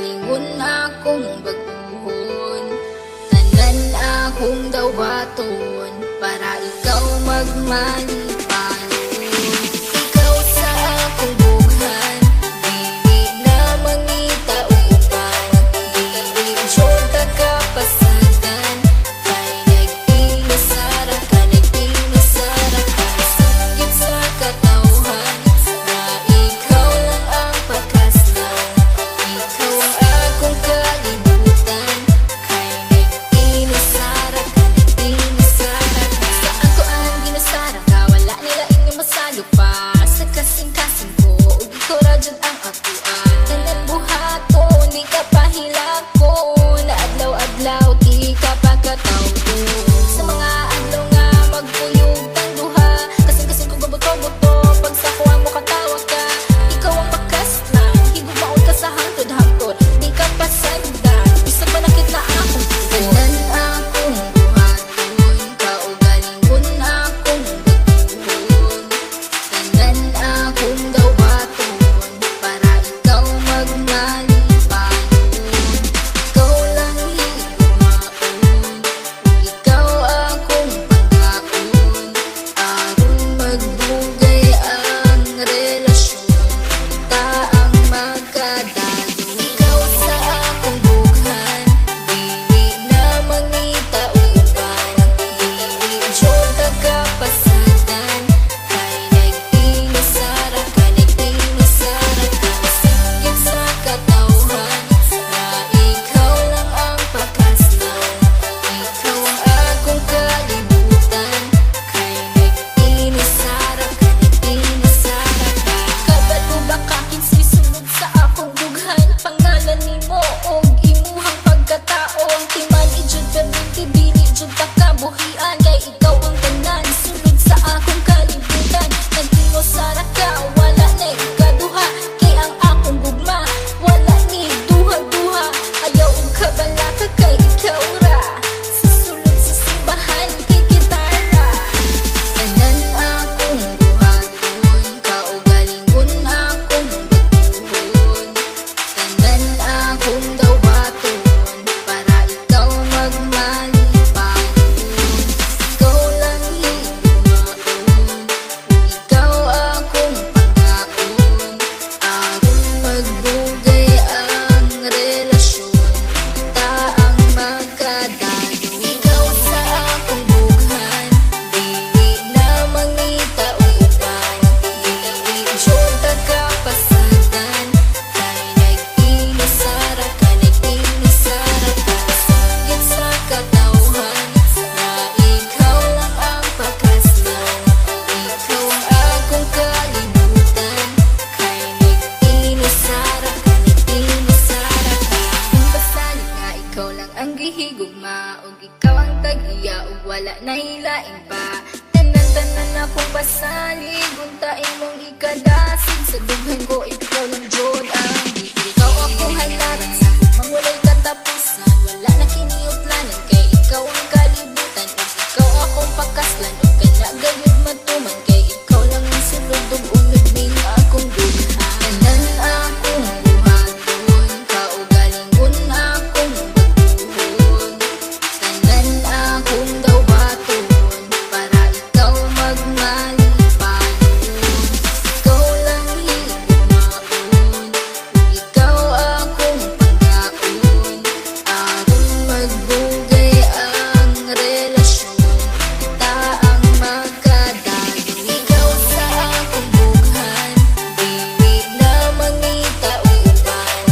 kaugalingon akong baguhon. Tanan akong daw baton para ikaw magmalipanon. Ikaw sa akong bughan, dili na mangita o uban. Dili jud kapasagan, kay nag-inasara ka, nag-inasara ka. Sanggit sa katawhan na ikaw lang ang pagkaslan. Ikaw ang akong kalibutan, kay nag-inasara ka, nag-inasara ka. Sa ako ang ginasara ka, wala nila inyong masalo pa. Sa kasing-kasing ko, ug ikaw ra jud ang akuan. Tanan buhaton, di ka pahilakon. Adlaw-adlaw, di ka pagkatawgon. Sa mga adlaw nga magpuyog tang duha, kasing-kasing ko gabuto-buto. Pag sa kuha mo katawa ka, ikaw ang pakaslan. Higug maon ka sa hangtod-hangtod, di ka pasagdan. Bisag ba nakit na akong tugon. Tanan akong buhaton, kaugalingon akong baguhon. Tanan akong daw baton para ikaw magmalipanon. Ikaw lang higumaon, ikaw akong pagkaon. Aron magbugay ang relasyon, ta ang magkadalo. Ikaw sa akong bughan, dili na mangita o uban. Dili jud kapasagan, kay nag-inasara ka, nag-inasara ka. Sanggit sa katawhan na ikaw lang ang pagkaslan. Ikaw ang akong kalibutan, kay nag-inasara ka, nag-inasara ka. Kabalo ba ka kinsay sunod sa akong bughan? Pangalan nimo og imuhang pagkatao. Ang timan ijud perminti, dili jud ta kabuhian. Kay ikaw ang tanan, sunod sa akong kalibutan. Nag-inasara ka, wala na ikaduha. Kay ang akong gugma, wala ni duha-duha. Ayaw og kabalaka, kay ikaw ra. Sa sulod sa simbahan, kay gitara. Tanan akong buhaton, kaugalingon akong baguhon. Tanan akong daw baton para ikaw magmalipanon. Ikaw lang higumaon, ikaw akong pagkaon. Aron magbugay ang relasyon, ta ang magkadalo. Ikaw sa akong bughan, dili na mangita o uban. Dili jud kapasagan, kay nag-inasara ka, nag-inasara ka. Sanggit sa katawhan na ikaw lang ang pagkaslan. Ikaw ang akong kalibutan, kay nag-inasara ka, nag-inasara ka. Kung basali nga ikaw lang ang gihigugma, ug ikaw ang tag-iya, ug wala na hilain pa. Tanan-tanan akong basalig, untain mong ikadasig. Sa dughan ko ikaw lang jud ang di. Ikaw akong halaran sa hukmang walay katapusan. Wala na kiniuplanan, kay ikaw ang kalibutan. Ug ikaw akong pakaslan, ug kanagayod matuman. Kay ikaw lang ang sulod, ug unod ning akong dughan. Tanan akong buhaton, kaugalingon akong baguhon. Tanan akong daw baton para ikaw magmalipanon. Ikaw lang higumaon, ikaw akong pagkaon. Aron magbugay ang relasyon, ta ang magkadalo. Ikaw sa akong bughan, dili na mangita o uban.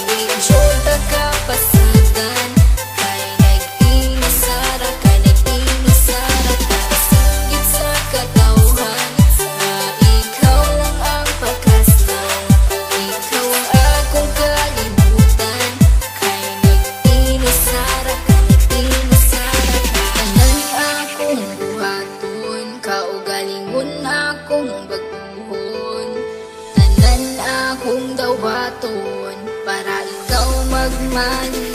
Dili jud kapasagan, kay nag-inasara ka, nag-inasara ka. Sanggit sa katawhan na ikaw lang ang pagkaslan. Ikaw ang akong kalibutan, kay nag-inasara ka, nag-inasara ka. Tanan akong buhaton, kaugalingon akong baguhon. Tanan akong daw baton para ikaw magmalipanon.